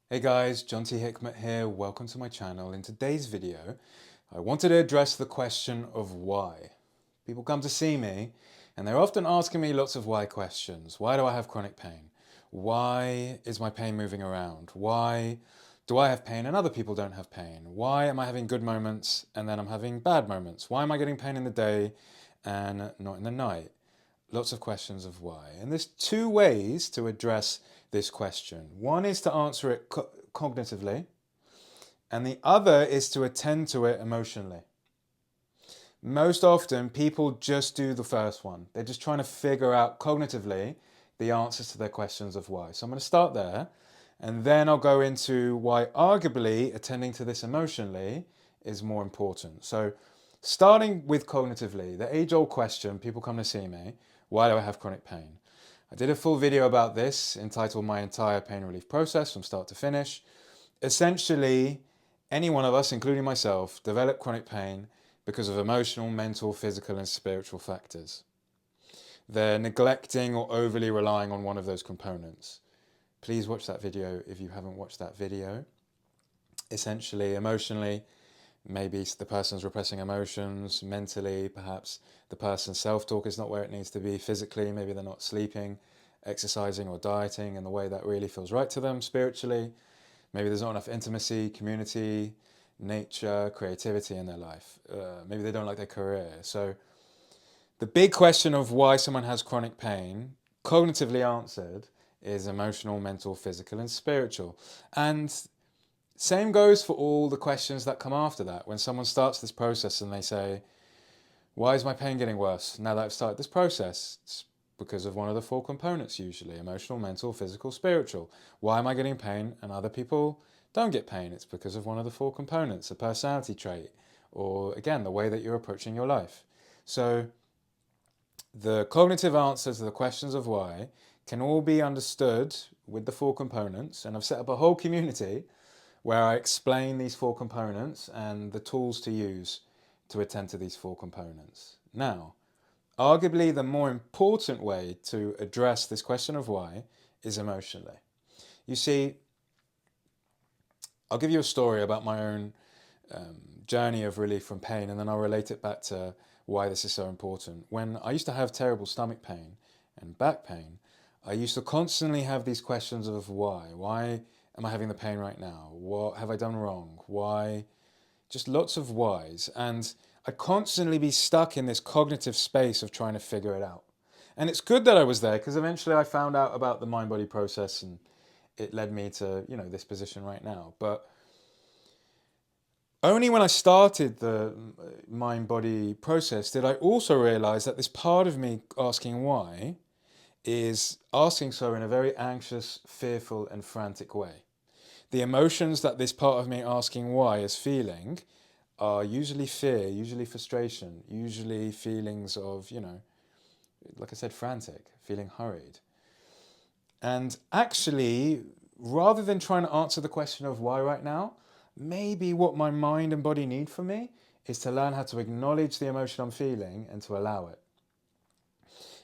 Hey guys, Jonty Hikmet here. Welcome to my channel. In today's video, I wanted to address the question of why. People come to see me and they're often asking me lots of why questions. Why do I have chronic pain? Why is my pain moving around? Why do I have pain and other people don't have pain? Why am I having good moments and then I'm having bad moments? Why am I getting pain in the day and not in the night? Lots of questions of why. And there's two ways to address this question. One is to answer it cognitively, and the other is to attend to it emotionally. Most often, people just do the first one. They're just trying to figure out cognitively the answers to their questions of why. So I'm going to start there, and then I'll go into why arguably attending to this emotionally is more important. So starting with cognitively, the age-old question, people come to see me, why do I have chronic pain? I did a full video about this entitled My Entire Pain Relief Process from Start to Finish. Essentially, any one of us, including myself, develop chronic pain because of emotional, mental, physical, and spiritual factors. They're neglecting or overly relying on one of those components. Please watch that video if you haven't watched that video. Essentially, emotionally, maybe the person's repressing emotions. Mentally, perhaps the person's self-talk is not where it needs to be. Physically, maybe they're not sleeping, exercising, or dieting in the way that really feels right to them. Spiritually, maybe there's not enough intimacy, community, nature, creativity in their life. Maybe they don't like their career. So the big question of why someone has chronic pain, cognitively answered, is emotional, mental, physical, and spiritual. And same goes for all the questions that come after that. When someone starts this process and they say, why is my pain getting worse now that I've started this process? It's because of one of the four components usually: emotional, mental, physical, spiritual. Why am I getting pain and other people don't get pain? It's because of one of the four components, a personality trait, or again, the way that you're approaching your life. So the cognitive answers to the questions of why can all be understood with the four components, and I've set up a whole community where I explain these four components and the tools to use to attend to these four components. Now, arguably the more important way to address this question of why is emotionally. You see, I'll give you a story about my own journey of relief from pain, and then I'll relate it back to why this is so important. When I used to have terrible stomach pain and back pain, I used to constantly have these questions of why. Why am I having the pain right now? What have I done wrong? Why? Just lots of whys. And I'd constantly be stuck in this cognitive space of trying to figure it out. And it's good that I was there, because eventually I found out about the mind-body process and it led me to, this position right now. But only when I started the mind-body process did I also realize that this part of me asking why is asking so in a very anxious, fearful, and frantic way. The emotions that this part of me asking why is feeling are usually fear, usually frustration, usually feelings of, like I said, frantic, feeling hurried. And actually, rather than trying to answer the question of why right now, maybe what my mind and body need from me is to learn how to acknowledge the emotion I'm feeling and to allow it.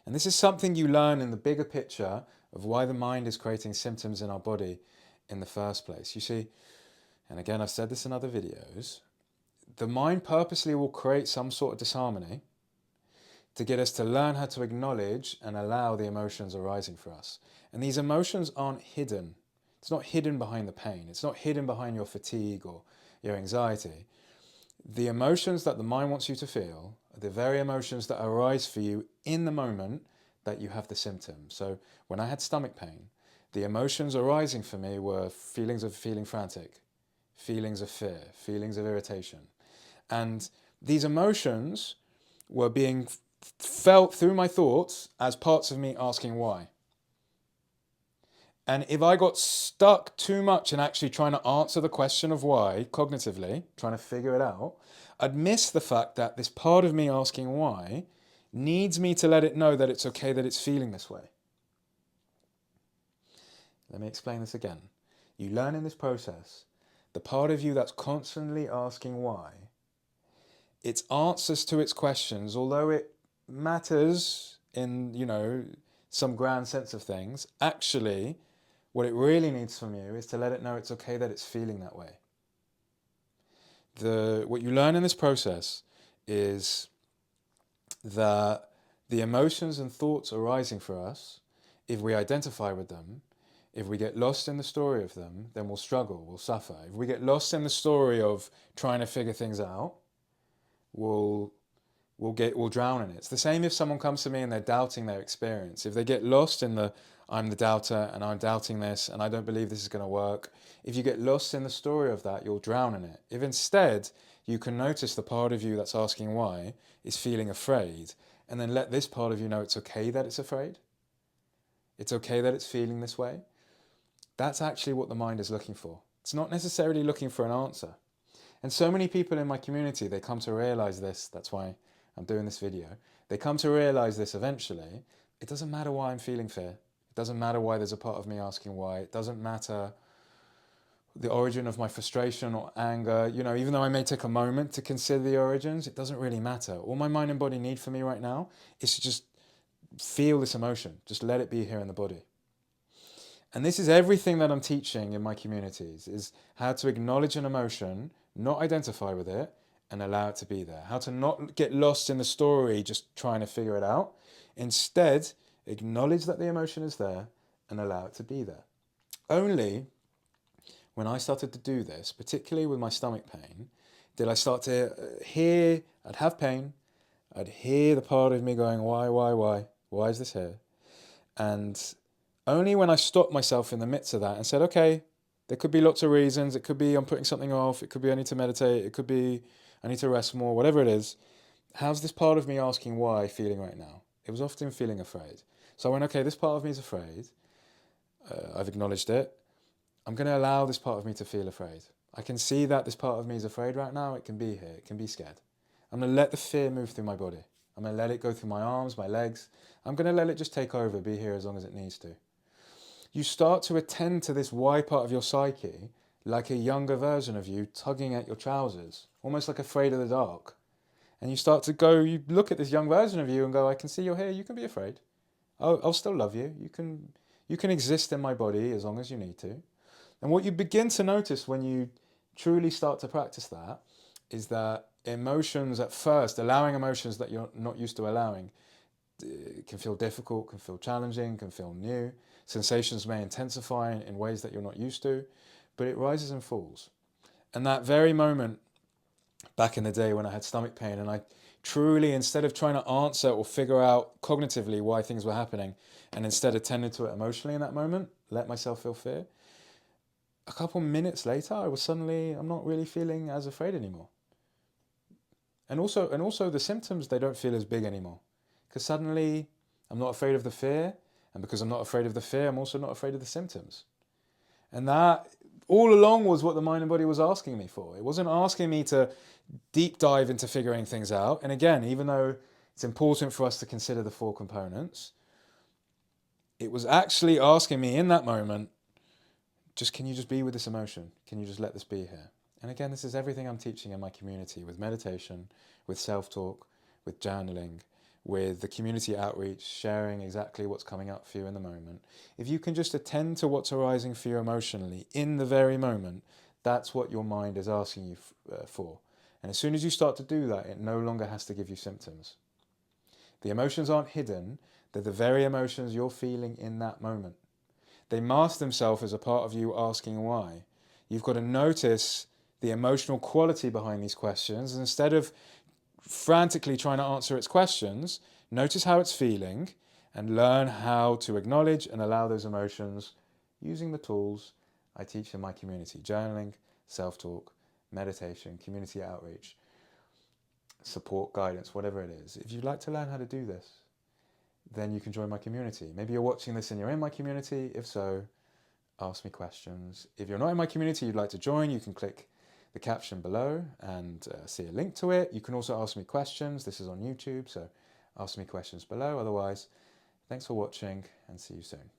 And this is something you learn in the bigger picture of why the mind is creating symptoms in our body in the first place. You see, and again, I've said this in other videos, the mind purposely will create some sort of disharmony to get us to learn how to acknowledge and allow the emotions arising for us. And these emotions aren't hidden. It's not hidden behind the pain. It's not hidden behind your fatigue or your anxiety. The emotions that the mind wants you to feel are the very emotions that arise for you in the moment that you have the symptom. So when I had stomach pain, the emotions arising for me were feelings of feeling frantic, feelings of fear, feelings of irritation. And these emotions were being felt through my thoughts as parts of me asking why. And if I got stuck too much in actually trying to answer the question of why, cognitively, trying to figure it out, I'd miss the fact that this part of me asking why needs me to let it know that it's okay that it's feeling this way. Let me explain this again. You learn in this process, the part of you that's constantly asking why, its answers to its questions, although it matters in, some grand sense of things, actually, What it really needs from you is to let it know it's okay that it's feeling that way. What you learn in this process is that the emotions and thoughts arising for us, if we identify with them, if we get lost in the story of them, then we'll struggle, we'll suffer. If we get lost in the story of trying to figure things out, we'll drown in it. It's the same if someone comes to me and they're doubting their experience. If they get lost in the I'm the doubter and I'm doubting this and I don't believe this is going to work, if you get lost in the story of that, you'll drown in it. If instead you can notice the part of you that's asking why is feeling afraid, and then let this part of you know it's okay that it's afraid, it's okay that it's feeling this way, that's actually what the mind is looking for. It's not necessarily looking for an answer. And so many people in my community, they come to realize this. That's why I'm doing this video. They come to realize this eventually. It doesn't matter why I'm feeling fear. It doesn't matter why there's a part of me asking why. It doesn't matter the origin of my frustration or anger. You know, even though I may take a moment to consider the origins, it doesn't really matter. All my mind and body need for me right now is to just feel this emotion. Just let it be here in the body. And this is everything that I'm teaching in my communities, is how to acknowledge an emotion, not identify with it, and allow it to be there. How to not get lost in the story just trying to figure it out. Instead, acknowledge that the emotion is there and allow it to be there. Only when I started to do this, particularly with my stomach pain, did I start to hear, I'd have pain, I'd hear the part of me going, why is this here? And only when I stopped myself in the midst of that and said, okay, there could be lots of reasons. It could be I'm putting something off. It could be I need to meditate. It could be I need to rest more, whatever it is. How's this part of me asking why feeling right now? It was often feeling afraid. So I went, okay, this part of me is afraid. I've acknowledged it. I'm going to allow this part of me to feel afraid. I can see that this part of me is afraid right now. It can be here. It can be scared. I'm going to let the fear move through my body. I'm going to let it go through my arms, my legs. I'm going to let it just take over, be here as long as it needs to. You start to attend to this why part of your psyche like a younger version of you tugging at your trousers, almost like afraid of the dark. And you start to go, you look at this young version of you and go, I can see you're here, you can be afraid. I'll still love you. You can exist in my body as long as you need to. And what you begin to notice when you truly start to practice that is that emotions at first, allowing emotions that you're not used to allowing, can feel difficult, can feel challenging, can feel new. Sensations may intensify in ways that you're not used to, but it rises and falls. And that very moment back in the day when I had stomach pain and I truly, instead of trying to answer or figure out cognitively why things were happening, and instead attended to it emotionally in that moment, let myself feel fear, a couple minutes later, I'm not really feeling as afraid anymore. And also the symptoms, they don't feel as big anymore. Because suddenly I'm not afraid of the fear, and because I'm not afraid of the fear, I'm also not afraid of the symptoms. And that all along was what the mind and body was asking me for. It wasn't asking me to deep dive into figuring things out. And again, even though it's important for us to consider the 4 components, it was actually asking me in that moment, can you just be with this emotion? Can you just let this be here? And again, this is everything I'm teaching in my community with meditation, with self-talk, with journaling, with the community outreach, sharing exactly what's coming up for you in the moment. If you can just attend to what's arising for you emotionally in the very moment, that's what your mind is asking you for. And as soon as you start to do that, it no longer has to give you symptoms. The emotions aren't hidden. They're the very emotions you're feeling in that moment. They mask themselves as a part of you asking why. You've got to notice the emotional quality behind these questions. And instead of frantically trying to answer its questions, notice how it's feeling and learn how to acknowledge and allow those emotions using the tools I teach in my community: journaling, self-talk, meditation, community outreach, support, guidance, whatever it is. If you'd like to learn how to do this, then you can join my community. Maybe you're watching this and you're in my community. If so, ask me questions. If you're not in my community, you'd like to join, you can click the caption below and see a link to it. You can also ask me questions. This is on YouTube, so ask me questions below. Otherwise, thanks for watching and see you soon.